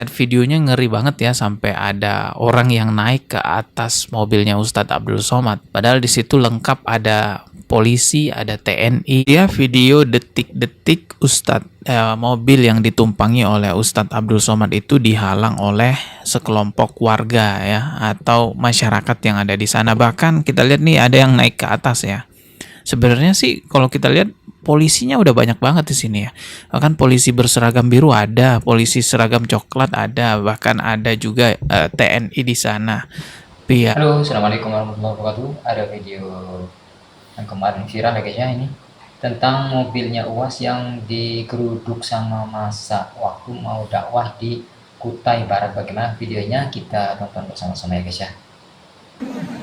Videonya ngeri banget ya, sampai ada orang yang naik ke atas mobilnya Ustadz Abdul Somad. Padahal di situ lengkap ada polisi, ada TNI. Dia video detik-detik mobil yang ditumpangi oleh Ustadz Abdul Somad itu dihalang oleh sekelompok warga ya, atau masyarakat yang ada di sana. Bahkan kita lihat nih ada yang naik ke atas ya. Sebenarnya sih kalau kita lihat polisinya udah banyak banget di sini ya. Bahkan polisi berseragam biru ada, polisi seragam coklat ada, bahkan ada juga TNI di sana. Iya. Halo, assalamualaikum warahmatullahi wabarakatuh. Ada video yang kemarin viral ya guys ya, ini tentang mobilnya UAS yang digeruduk sama masa waktu mau dakwah di Kutai Barat. Bagaimana videonya, kita tonton bersama-sama ya guys ya.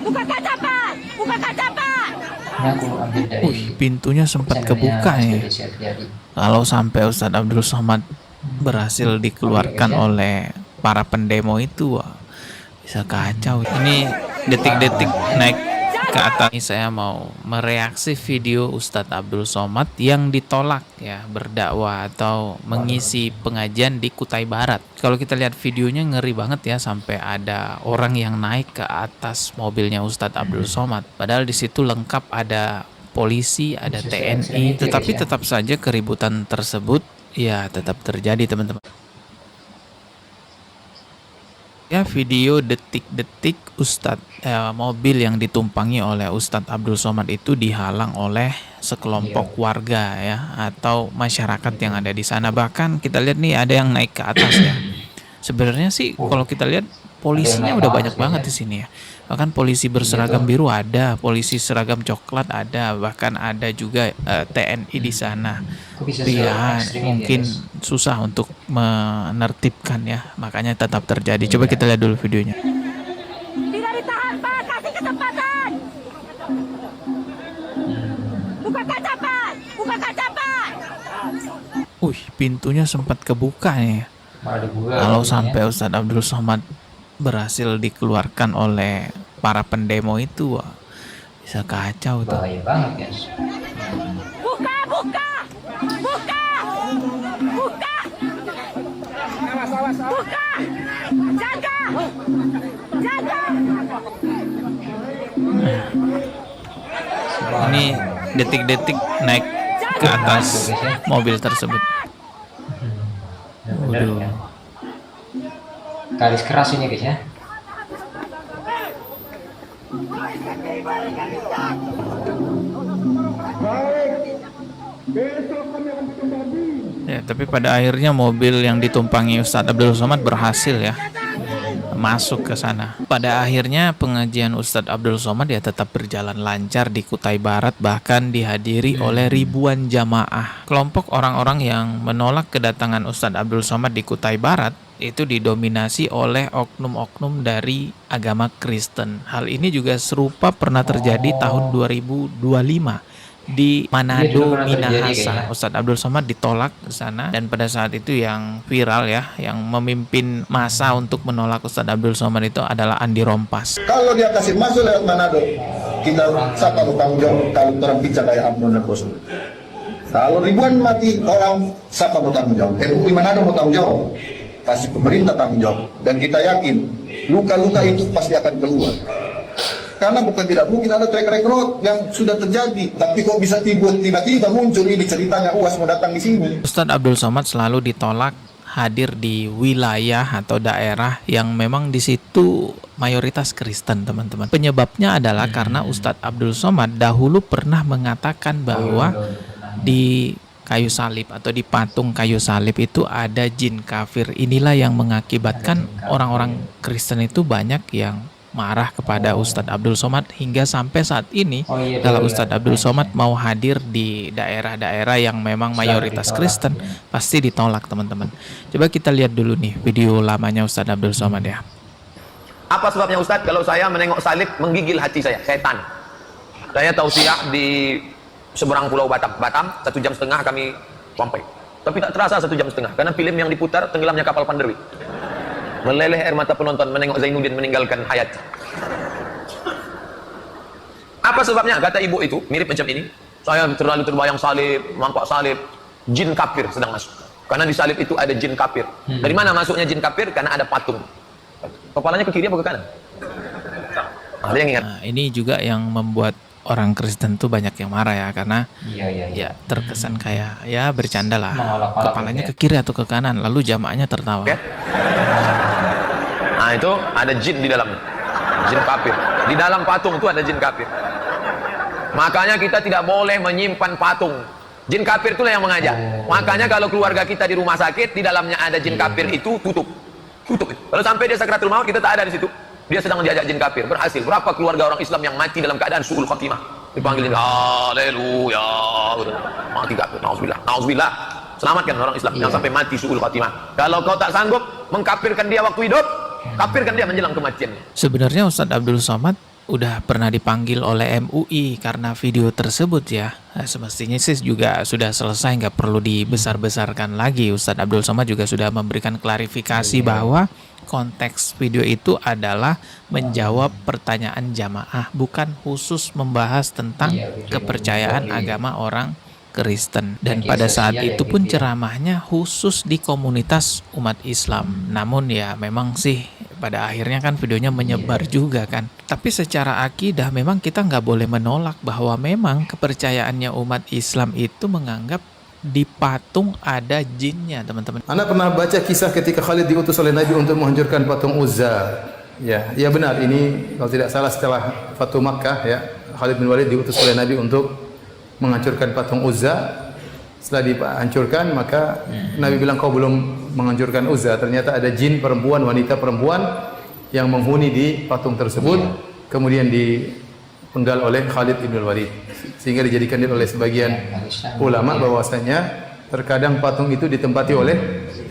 Buka kaca Pak! Buka kaca Pak! Ini aku ambil dari Pintunya sempat kebuka nih. Kalau sampai Ustadz Abdul Somad berhasil dikeluarkan oleh para pendemo itu, wah, bisa kacau. Ini detik-detik naik ke atas. Ini saya mau mereaksi video Ustadz Abdul Somad yang ditolak ya berdakwah atau mengisi pengajian di Kutai Barat. Kalau kita lihat videonya ngeri banget ya, sampai ada orang yang naik ke atas mobilnya Ustadz Abdul Somad. Padahal di situ lengkap ada polisi, ada TNI, tetapi tetap saja keributan tersebut ya tetap terjadi teman-teman. Ya, video detik-detik mobil yang ditumpangi oleh Ustadz Abdul Somad itu dihalang oleh sekelompok warga ya, atau masyarakat yang ada di sana. Bahkan kita lihat nih ada yang naik ke atas ya. Sebenarnya sih kalau kita lihat polisinya udah banyak banget di sini ya. Bahkan polisi berseragam biru ada, polisi seragam coklat ada, bahkan ada juga TNI di sana. Ya, mungkin susah untuk menertibkan ya, makanya tetap terjadi. Coba kita lihat dulu videonya. Tidak ditahan Pak! Kasih kesempatan! Buka kaca Pak! Buka kaca Pak! Pintunya sempat kebuka nih. Kalau sampai Ustadz Abdul Somad berhasil dikeluarkan oleh para pendemo itu, wah, bisa kacau tuh. Bahaya banget guys. Buka! Buka! Buka! Buka! Buka! Jaga! Jaga! Ini detik-detik naik ke atas mobil tersebut. Waduh. Garis keras ini guys ya. Ya, tapi pada akhirnya mobil yang ditumpangi Ustadz Abdul Somad berhasil ya masuk ke sana. Pada akhirnya pengajian Ustadz Abdul Somad ya tetap berjalan lancar di Kutai Barat, bahkan dihadiri oleh ribuan jamaah. Kelompok orang-orang yang menolak kedatangan Ustadz Abdul Somad di Kutai Barat itu didominasi oleh oknum-oknum dari agama Kristen. Hal ini juga serupa pernah terjadi tahun 2025 di Manado, Minahasa. Ustadz Abdul Somad ditolak ke sana, dan pada saat itu yang viral ya, yang memimpin masa untuk menolak Ustadz Abdul Somad itu adalah Andi Rompas. Kalau dia kasih masuk lewat Manado, kita siapa mau tanggung jawab kalau terbicara kayak Abdul dan Rasul? Kalau ribuan mati orang, siapa mau tanggung jawab? MUI Manado mau tanggung jawab? Pasti pemerintah tanggung jawab. Dan kita yakin luka-luka itu pasti akan keluar. Karena bukan tidak mungkin ada track record yang sudah terjadi, tapi kok bisa tiba-tiba muncul ini ceritanya UAS mau datang di sini. Ustadz Abdul Somad selalu ditolak hadir di wilayah atau daerah yang memang di situ mayoritas Kristen, teman-teman. Penyebabnya adalah karena Ustadz Abdul Somad dahulu pernah mengatakan bahwa di kayu salib atau di patung kayu salib itu ada jin kafir. Inilah yang mengakibatkan orang-orang Kristen itu banyak yang marah kepada Ustadz Abdul Somad, hingga sampai saat ini kalau Ustadz Abdul Somad mau hadir di daerah-daerah yang memang mayoritas Kristen pasti ditolak, teman-teman. Coba kita lihat dulu nih video lamanya Ustadz Abdul Somad ya. Apa sebabnya Ustadz kalau saya menengok salib menggigil hati saya, setan? Saya tausiah di seberang pulau Batam, 1,5 jam kami sampai, tapi tak terasa 1,5 jam karena film yang diputar tenggelamnya kapal Panderwi. Meleleh air mata penonton menengok Zainuddin meninggalkan hayat. Apa sebabnya? Kata ibu itu mirip macam ini. Saya terlalu terbayang salib, nampak salib, jin kafir sedang masuk. Karena di salib itu ada jin kafir. Dari mana masuknya jin kafir? Karena ada patung. Kepalanya ke kiri apa ke kanan? Ada yang ingat? Nah, ini juga yang membuat orang Kristen tuh banyak yang marah ya, karena Iya. ya terkesan kayak ya bercanda lah. Mengolok-olok Kepalanya gitu ke kiri atau ke kanan, lalu jamaahnya tertawa. Oke? Nah itu ada jin di dalamnya. Jin kafir. Di dalam patung itu ada jin kafir. Makanya kita tidak boleh menyimpan patung. Jin kafir itulah yang mengajak. Makanya kalau keluarga kita di rumah sakit, di dalamnya ada jin kafir itu tutup. Tutup. Kalau sampai dia sakratul maut, kita tak ada di situ. Dia sedang diajak jin kafir. Berhasil. Berapa keluarga orang Islam yang mati dalam keadaan su'ul khatimah? Dipanggilin, haleluya. Mati kafir. Nauzubillah. Nauzubillah. Selamatkan orang Islam yang sampai mati su'ul khatimah. Kalau kau tak sanggup mengkafirkan dia waktu hidup, kafirkan dia menjelang kematiannya. Sebenarnya Ustadz Abdul Somad udah pernah dipanggil oleh MUI karena video tersebut ya. Nah, semestinya sih juga sudah selesai, nggak perlu dibesar-besarkan lagi. Ustadz Abdul Somad juga sudah memberikan klarifikasi bahwa konteks video itu adalah menjawab pertanyaan jamaah, bukan khusus membahas tentang kepercayaan agama orang Kristen. Dan pada saat itu pun ceramahnya khusus di komunitas umat Islam. Namun ya memang sih pada akhirnya kan videonya menyebar juga kan. Tapi secara akidah memang kita nggak boleh menolak bahwa memang kepercayaannya umat Islam itu menganggap di patung ada jinnya, teman-teman. Anda pernah baca kisah ketika Khalid diutus oleh Nabi untuk menghancurkan patung Uzza. Ya benar, ini kalau tidak salah setelah Fatu Makkah ya, Khalid bin Walid diutus oleh Nabi untuk menghancurkan patung Uzza. Setelah dihancurkan, maka Nabi bilang, kau belum menghancurkan Uzza. Ternyata ada jin perempuan, wanita perempuan yang menghuni di patung tersebut, kemudian dipenggal oleh Khalid bin Walid. Sehingga dijadikan oleh sebagian ulama bahwasanya terkadang patung itu ditempati oleh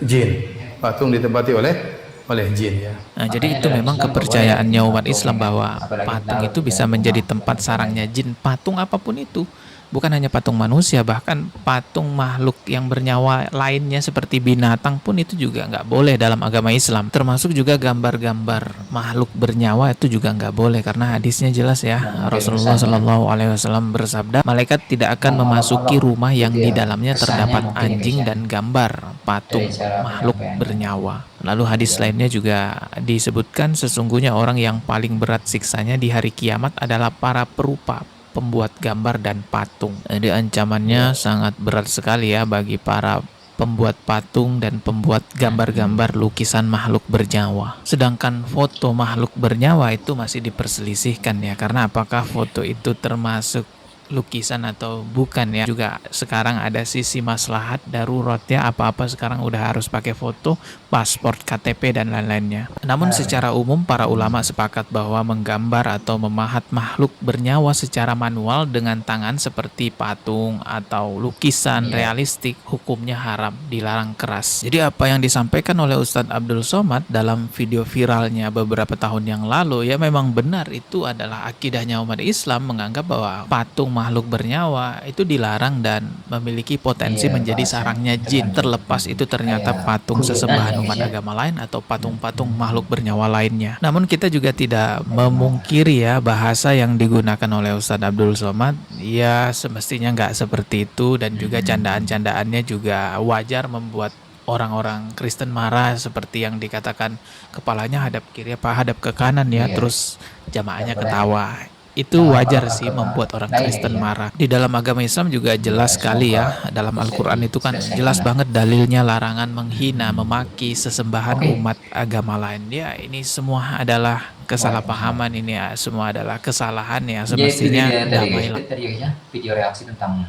jin. Patung ditempati oleh jin ya. Nah, jadi itu memang kepercayaannya umat Islam bahwa patung itu bisa menjadi tempat sarangnya jin. Patung apapun itu. Bukan hanya patung manusia, bahkan patung makhluk yang bernyawa lainnya seperti binatang pun itu juga nggak boleh dalam agama Islam. Termasuk juga gambar-gambar makhluk bernyawa itu juga nggak boleh, karena hadisnya jelas ya. Rasulullah Shallallahu Alaihi Wasallam bersabda, malaikat tidak akan memasuki rumah yang di dalamnya terdapat anjing dan gambar patung makhluk bernyawa. Lalu hadis lainnya juga disebutkan sesungguhnya orang yang paling berat siksanya di hari kiamat adalah para perupa, pembuat gambar dan patung. Jadi ancamannya sangat berat sekali ya bagi para pembuat patung dan pembuat gambar-gambar lukisan makhluk bernyawa. Sedangkan foto makhluk bernyawa itu masih diperselisihkan ya, karena apakah foto itu termasuk lukisan atau bukan ya. Juga sekarang ada sisi maslahat darurat ya, apa-apa sekarang udah harus pakai foto, paspor, KTP dan lain-lainnya. Namun secara umum para ulama sepakat bahwa menggambar atau memahat makhluk bernyawa secara manual dengan tangan seperti patung atau lukisan realistik hukumnya haram, dilarang keras. Jadi apa yang disampaikan oleh Ustadz Abdul Somad dalam video viralnya beberapa tahun yang lalu ya memang benar, itu adalah akidahnya umat Islam, menganggap bahwa patung makhluk bernyawa itu dilarang dan memiliki potensi menjadi sarangnya jin, terlepas itu ternyata patung sesembahan umat agama lain atau patung-patung makhluk bernyawa lainnya. Namun kita juga tidak memungkiri ya bahasa yang digunakan oleh Ustadz Abdul Somad ya semestinya nggak seperti itu, dan juga candaan-candaannya juga wajar membuat orang-orang Kristen marah, seperti yang dikatakan kepalanya hadap kiri apa hadap ke kanan ya, terus jamaahnya ketawa. Itu wajar sih membuat orang Kristen marah. Di dalam agama Islam juga jelas sekali ya, dalam Al-Quran itu kan jelas banget dalilnya larangan menghina, memaki sesembahan umat agama lain. Ya ini semua adalah kesalahpahaman, ini ya semua adalah kesalahan ya, semestinya damailah. Tadi ya video reaksi tentang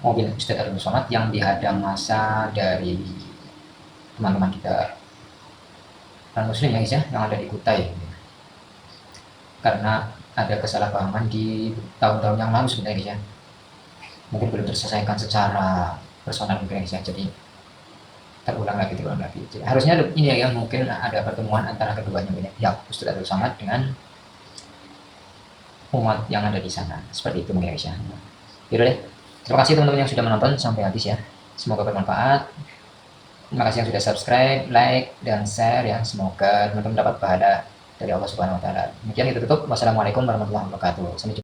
mobil Ustadz Abdul Somad yang dihadang massa dari teman-teman kita non muslim ya guys ya, yang ada di Kutai, karena ada kesalahpahaman di tahun-tahun yang lalu sebenarnya guys ya, mungkin belum terselesaikan secara personal mungkin guys ya, jadi terulang lagi. Jadi, harusnya ini ya, mungkin ada pertemuan antara keduanya ya, Ustadz Abdul Somad dengan umat yang ada di sana, seperti itu mungkin guys ya. Yaudah deh, terima kasih teman-teman yang sudah menonton sampai habis ya, semoga bermanfaat. Terima kasih yang sudah subscribe, like, dan share ya, semoga teman-teman dapat pahala dari Allah Subhanahu wa taala. Demikian kita tutup. Wassalamualaikum warahmatullahi wabarakatuh. Sampai jumpa.